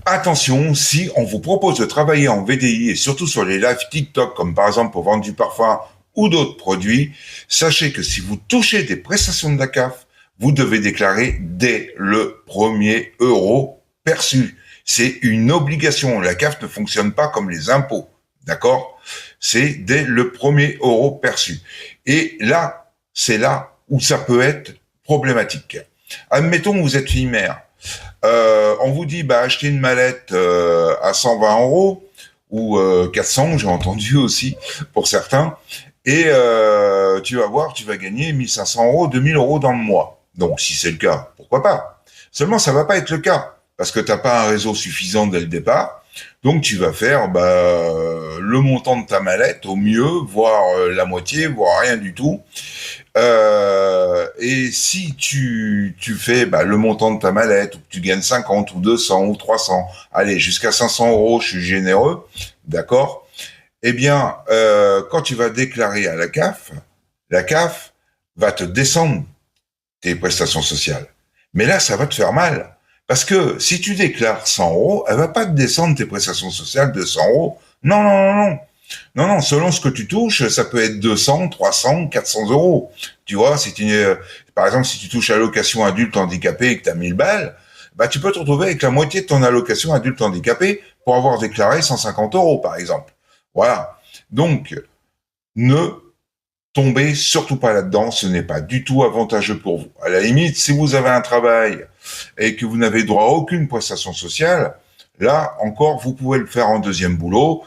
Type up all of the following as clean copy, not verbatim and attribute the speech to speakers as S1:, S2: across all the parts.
S1: Attention, si on vous propose de travailler en VDI et surtout sur les lives TikTok, comme par exemple pour vendre du parfum ou d'autres produits, sachez que si vous touchez des prestations de la CAF, vous devez déclarer dès le premier euro perçu. C'est une obligation. La CAF ne fonctionne pas comme les impôts. D'accord? C'est dès le premier euro perçu. Et là, c'est là où ça peut être problématique. Admettons que vous êtes fille mère. On vous dit, bah, achetez une mallette à 120 euros ou 400, j'ai entendu aussi pour certains. Et tu vas voir, tu vas gagner 1500 euros, 2000 euros dans le mois. Donc, si c'est le cas, pourquoi pas? Seulement, ça va pas être le cas parce que t'as pas un réseau suffisant dès le départ. Donc, tu vas faire le montant de ta mallette au mieux, voire la moitié, voire rien du tout. Et si tu fais le montant de ta mallette, ou que tu gagnes 50 ou 200 ou 300, allez, jusqu'à 500 euros, je suis généreux, d'accord? Eh bien, quand tu vas déclarer à la CAF va te descendre tes prestations sociales. Mais là, ça va te faire mal. Parce que si tu déclares 100 euros, elle va pas te descendre tes prestations sociales de 100 euros. Non, non, non, non. Non, non, selon ce que tu touches, ça peut être 200, 300, 400 euros. Tu vois, par exemple, si tu touches allocation adulte handicapé et que tu as 1000 balles, bah, tu peux te retrouver avec la moitié de ton allocation adulte handicapé pour avoir déclaré 150 euros, par exemple. Voilà. Donc, ne tombez surtout pas là-dedans, ce n'est pas du tout avantageux pour vous. À la limite, si vous avez un travail et que vous n'avez droit à aucune prestation sociale, là encore, vous pouvez le faire en deuxième boulot,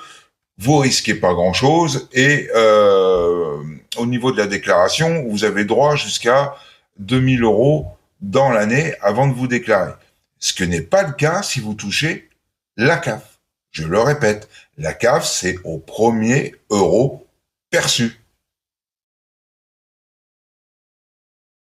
S1: vous risquez pas grand-chose et au niveau de la déclaration, vous avez droit jusqu'à 2000 euros dans l'année avant de vous déclarer. Ce que n'est pas le cas si vous touchez la CAF. Je le répète, la CAF, c'est au premier euro perçu.